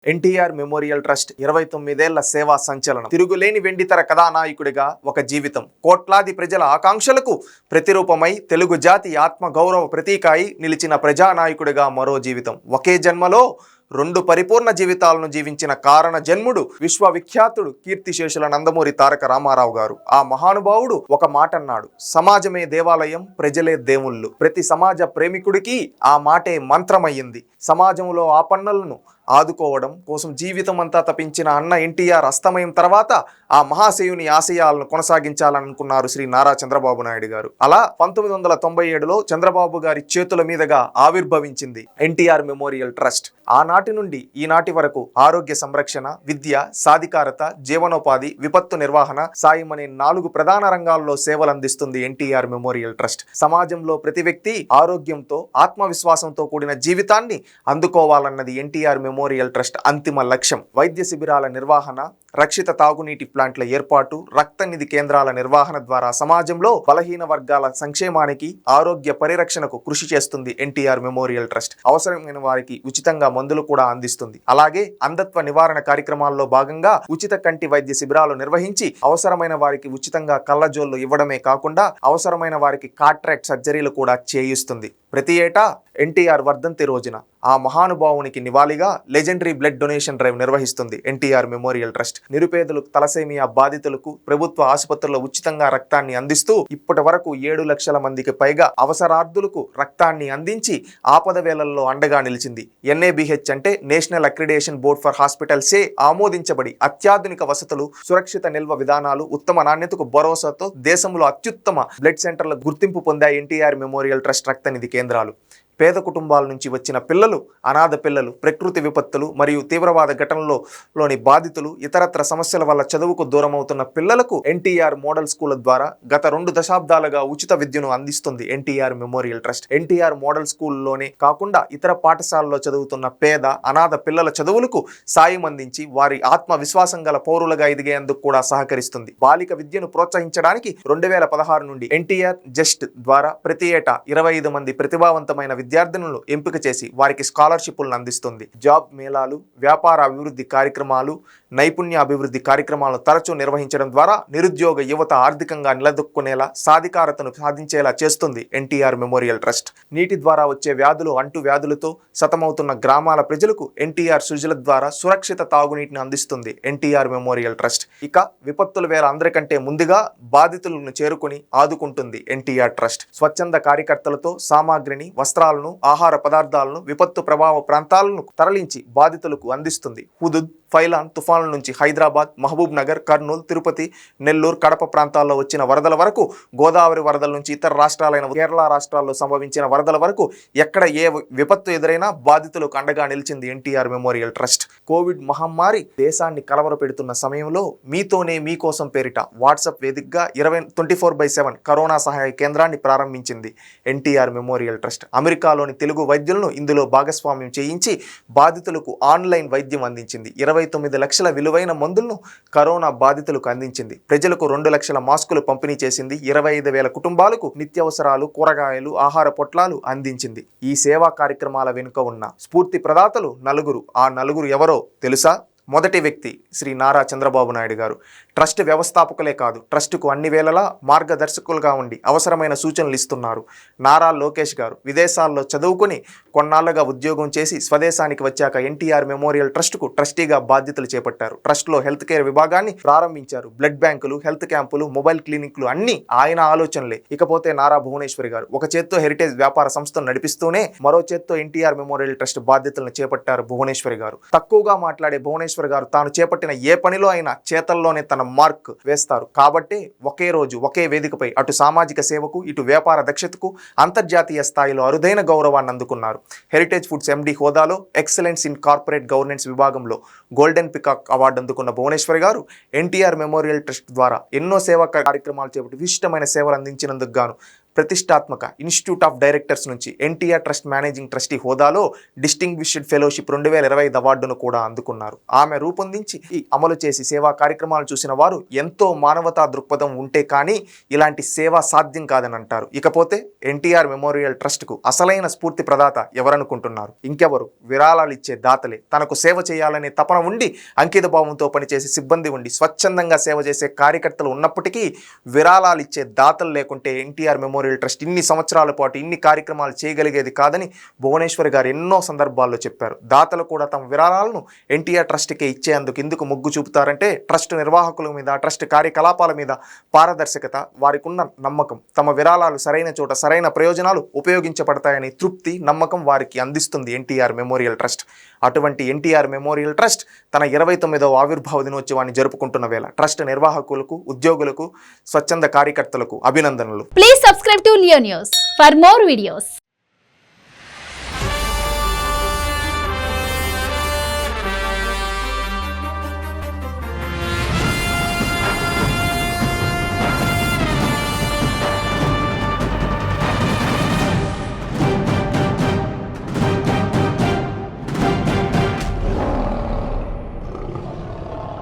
NTR memorial trust 29 ఏళ్ల సేవా సంచలనం. తిరుగులేని వెండితెర కథానాయకుడిగా ఒక జీవితం, కోట్లాది ప్రజల ఆకాంక్షలకు ప్రతిరూపమై తెలుగు జాతి ఆత్మ గౌరవ ప్రతీకాయి నిలిచిన ప్రజానాయకుడిగా మరో జీవితం. ఒకే జన్మలో రెండు పరిపూర్ణ జీవితాలను జీవించిన కారణ జన్ముడు, విశ్వవిఖ్యాతుడు కీర్తిశేషుల నందమూరి తారక రామారావు గారు. ఆ మహానుభావుడు ఒక మాట అన్నాడు: సమాజమే దేవాలయం, ప్రజలే దేవుళ్ళు. ప్రతి సమాజ ప్రేమికుడికి ఆ మాటే మంత్రమయ్యింది. సమాజంలో ఆపన్నులను ఆదుకోవడం కోసం జీవితం అంతా తపించిన అన్న ఎన్టీఆర్ అస్తమయం తర్వాత ఆ మహాశయుని ఆశయాలను కొనసాగించాలనుకున్నారు శ్రీ నారా చంద్రబాబు నాయుడు గారు. అలా 1997లో చంద్రబాబు గారి చేతుల మీదుగా ఆవిర్భవించింది ఎన్టీఆర్ మెమోరియల్ ట్రస్ట్. ఆనాటి నుండి ఈనాటి వరకు ఆరోగ్య సంరక్షణ, విద్య, సాధికారత, జీవనోపాధి, విపత్తు నిర్వహణ, సాయం అనే 4 ప్రధాన రంగాల్లో సేవలు అందిస్తుంది ఎన్టీఆర్ మెమోరియల్ ట్రస్ట్. సమాజంలో ప్రతి వ్యక్తి ఆరోగ్యంతో, ఆత్మవిశ్వాసంతో కూడిన జీవితాన్ని అందుకోవాలన్నది ఎన్టీఆర్ మెమోరియల్ ట్రస్ట్ అంతిమ లక్ష్యం. వైద్య శిబిరాల నిర్వహణ, రక్షిత తాగునీటి ప్లాంట్ల ఏర్పాటు, రక్త నిధి కేంద్రాల నిర్వహణ ద్వారా సమాజంలో బలహీన వర్గాల సంక్షేమానికి, ఆరోగ్య పరిరక్షణకు కృషి చేస్తుంది ఎన్టీఆర్ మెమోరియల్ ట్రస్ట్. అవసరమైన వారికి ఉచితంగా మందులు కూడా అందిస్తుంది. అలాగే అంధత్వ నివారణ కార్యక్రమాల్లో భాగంగా ఉచిత కంటి వైద్య శిబిరాలు నిర్వహించి అవసరమైన వారికి ఉచితంగా కళ్ళజోళ్లు ఇవ్వడమే కాకుండా అవసరమైన వారికి కాట్రాక్ట్ సర్జరీలు కూడా చేయిస్తుంది. ప్రతి ఏటా ఎన్టీఆర్ వర్ధంతి రోజున ఆ మహానుభావునికి నివాళిగా లెజెండరీ బ్లడ్ డొనేషన్ డ్రైవ్ నిర్వహిస్తుంది ఎన్టీఆర్ మెమోరియల్ ట్రస్ట్. నిరుపేదలు, తలసేమియా బాధితులకు ప్రభుత్వ ఆసుపత్రుల్లో ఉచితంగా రక్తాన్ని అందిస్తూ ఇప్పటి వరకు 7 లక్షల మందికి పైగా అవసరార్థులకు రక్తాన్ని అందించి ఆపద వేళల్లో అండగా నిలిచింది. NABH అంటే నేషనల్ అక్రిడేషన్ బోర్డ్ ఫర్ హాస్పిటల్సే ఆమోదించబడి అత్యాధునిక వసతులు, సురక్షిత నిల్వ విధానాలు, ఉత్తమ నాణ్యతకు భరోసాతో దేశంలో అత్యుత్తమ బ్లడ్ సెంటర్ల గుర్తింపు పొందాయి ఎన్టీఆర్ మెమోరియల్ ట్రస్ట్ రక్తనిధి కేంద్రాలు. పేద కుటుంబాల నుంచి వచ్చిన పిల్లలు, అనాథ పిల్లలు, ప్రకృతి విపత్తులు మరియు తీవ్రవాద ఘటనలోని బాధితులు, ఇతరత్ర సమస్యల వల్ల చదువుకు దూరమవుతున్న పిల్లలకు ఎన్టీఆర్ మోడల్ స్కూళ్ల ద్వారా గత 2 దశాబ్దాలుగా ఉచిత విద్యను అందిస్తుంది NTR memorial trust. NTR model స్కూల్లోనే కాకుండా ఇతర పాఠశాలలో చదువుతున్న పేద, అనాథ పిల్లల చదువులకు సాయం అందించి వారి ఆత్మవిశ్వాసం గల పౌరులుగా ఎదిగేందుకు కూడా సహకరిస్తుంది. బాలిక విద్యను ప్రోత్సహించడానికి 2016 నుండి ఎన్టీఆర్ జస్ట్ ద్వారా ప్రతి ఏటా 25 మంది ప్రతిభావంతమైన విద్యార్థులను ఎంపిక చేసి వారికి స్కాలర్షిప్లను అందిస్తుంది. జాబ్ మేళాలు, వ్యాపార అభివృద్ధి కార్యక్రమాలు, నైపుణ్య అభివృద్ధి కార్యక్రమాలను తరచూ నిర్వహించడం ద్వారా నిరుద్యోగ యువత ఆర్థికంగా నిలదొక్కునేలా, సాధికారతను సాధించేలా చేస్తుంది ఎన్టీఆర్ మెమోరియల్ ట్రస్ట్. నీటి ద్వారా వచ్చే వ్యాధులు, అంటు వ్యాధులతో సతమవుతున్న గ్రామాల ప్రజలకు ఎన్టీఆర్ సుజల ద్వారా సురక్షిత తాగునీటిని అందిస్తుంది ఎన్టీఆర్ మెమోరియల్ ట్రస్ట్. ఇక విపత్తుల వేళ అందరికంటే ముందుగా బాధితులను చేరుకుని ఆదుకుంటుంది ఎన్టీఆర్ ట్రస్ట్. స్వచ్ఛంద కార్యకర్తలతో సామాగ్రిని, వస్త్రాలను, ఆహార పదార్థాలను విపత్తు ప్రభావ ప్రాంతాలను తరలించి బాధితులకు అందిస్తుంది. హుదుద్, ఫైలాన్ తుఫానుల నుంచి హైదరాబాద్, మహబూబ్ నగర్, కర్నూలు, తిరుపతి, నెల్లూరు, కడప ప్రాంతాల్లో వచ్చిన వరదల వరకు, గోదావరి వరదల నుంచి ఇతర రాష్ట్రాలైన కేరళ రాష్ట్రాల్లో సంభవించిన వరదల వరకు ఎక్కడ ఏ విపత్తు ఎదురైనా బాధితులకు అండగా నిలిచింది ఎన్టీఆర్ మెమోరియల్ ట్రస్ట్. కోవిడ్ మహమ్మారి దేశాన్ని కలవరపెడుతున్న సమయంలో మీతోనే మీకోసం పేరిట వాట్సాప్ వేదికగా 24/7 కరోనా సహాయ కేంద్రాన్ని ప్రారంభించింది ఎన్టీఆర్ మెమోరియల్ ట్రస్ట్. అమెరికాలోని తెలుగు వైద్యులను ఇందులో భాగస్వామ్యం చేయించి బాధితులకు ఆన్లైన్ వైద్యం అందించింది. 29 లక్షల విలువైన మందులను కరోనా బాధితులకు అందించింది. ప్రజలకు 2 లక్షల మాస్కులు పంపిణీ చేసింది. 25,000 కుటుంబాలకు నిత్యావసరాలు, కూరగాయలు, ఆహార పొట్లాలు అందించింది. ఈ సేవా కార్యక్రమాల వెనుక ఉన్న స్ఫూర్తి ప్రదాతలు 4. ఆ 4 ఎవరో తెలుసా? మొదటి వ్యక్తి శ్రీ నారా చంద్రబాబు నాయుడు గారు. ట్రస్ట్ వ్యవస్థాపకులే కాదు, ట్రస్టుకు అన్ని వేళలా మార్గదర్శకులుగా ఉండి అవసరమైన సూచనలు ఇస్తున్నారు. నారా లోకేష్ గారు విదేశాల్లో చదువుకుని కొన్నాళ్లుగా ఉద్యోగం చేసి స్వదేశానికి వచ్చాక ఎన్టీఆర్ మెమోరియల్ ట్రస్టుకు ట్రస్టీగా బాధ్యతలు చేపట్టారు. ట్రస్ట్లో హెల్త్ కేర్ విభాగాన్ని ప్రారంభించారు. బ్లడ్ బ్యాంకులు, హెల్త్ క్యాంపులు, మొబైల్ క్లినిక్లు అన్ని ఆయన ఆలోచనలే. ఇకపోతే నారా భువనేశ్వరి గారు ఒక చేత్తో హెరిటేజ్ వ్యాపార సంస్థను నడిపిస్తూనే మరో చేత్తో ఎన్టీఆర్ మెమోరియల్ ట్రస్ట్ బాధ్యతలను చేపట్టారు భువనేశ్వరి గారు. తక్కువగా మాట్లాడే భువనేశ్వరి గారు తాను చేపట్టిన ఏ పనిలో అయినా చేతల్లోనే తన మార్క్ వేస్తారు. కాబట్టి ఒకే రోజు ఒకే వేదికపై అటు సామాజిక సేవకు, ఇటు వ్యాపార దక్షతకు అంతర్జాతీయ స్థాయిలో అరుదైన గౌరవాన్ని అందుకున్నారు. హెరిటేజ్ ఫుడ్స్ MD హోదాలో ఎక్సలెన్స్ ఇన్ కార్పొరేట్ గవర్నెన్స్ విభాగంలో గోల్డెన్ పికాక్ అవార్డు అందుకున్న భువనేశ్వరి గారు ఎన్టీఆర్ మెమోరియల్ ట్రస్ట్ ద్వారా ఎన్నో సేవా కార్యక్రమాలు చేపట్టి విశిష్టమైన సేవలు అందించినందుకు గాను ప్రతిష్టాత్మక ఇన్స్టిట్యూట్ ఆఫ్ డైరెక్టర్స్ నుంచి ఎన్టీఆర్ ట్రస్ట్ మేనేజింగ్ ట్రస్టీ హోదాలో డిస్టింగ్విష్డ్ ఫెలోషిప్ 2025 అవార్డును కూడా అందుకున్నారు. ఆమె రూపొందించి అమలు చేసి సేవా కార్యక్రమాలు చూసిన వారు ఎంతో మానవతా దృక్పథం ఉంటే కానీ ఇలాంటి సేవ సాధ్యం కాదని అంటారు. ఇకపోతే ఎన్టీఆర్ మెమోరియల్ ట్రస్ట్కు అసలైన స్ఫూర్తి ప్రదాత ఎవరనుకుంటున్నారు? ఇంకెవరు? విరాళాలు ఇచ్చే దాతలే. తనకు సేవ చేయాలనే తపన ఉండి అంకిత భావంతో పనిచేసే సిబ్బంది ఉండి స్వచ్ఛందంగా సేవ చేసే కార్యకర్తలు ఉన్నప్పటికీ విరాళాలు ఇచ్చే దాతలు లేకుంటే ఎన్టీఆర్ మెమోరియల్ ట్రస్ట్ ఇన్ని సంవత్సరాల పాటు ఇన్ని కార్యక్రమాలు చేయగలిగేది కాదని భువనేశ్వర్ గారు ఎన్నో సందర్భాల్లో చెప్పారు. దాతలు కూడా తమ విరాళాలను ఎన్టీఆర్ ట్రస్ట్కే ఇచ్చేందుకు ఎందుకు మొగ్గు చూపుతారంటే ట్రస్ట్ నిర్వాహకుల మీద, ట్రస్ట్ కార్యకలాపాల మీద పారదర్శకత, వారికి ఉన్న నమ్మకం, తమ విరాళాలు సరైన చోట సరైన ప్రయోజనాలు ఉపయోగించబడతాయని తృప్తి, నమ్మకం వారికి అందిస్తుంది ఎన్టీఆర్ మెమోరియల్ ట్రస్ట్. అటువంటి ఎన్టీఆర్ మెమోరియల్ ట్రస్ట్ తన 29వ ఆవిర్భావ దినోత్సవాన్ని జరుపుకుంటున్న వేళ ట్రస్ట్ నిర్వాహకులకు, ఉద్యోగులకు, స్వచ్ఛంద కార్యకర్తలకు అభినందనలు. Please subscribe to Leo news for more videos.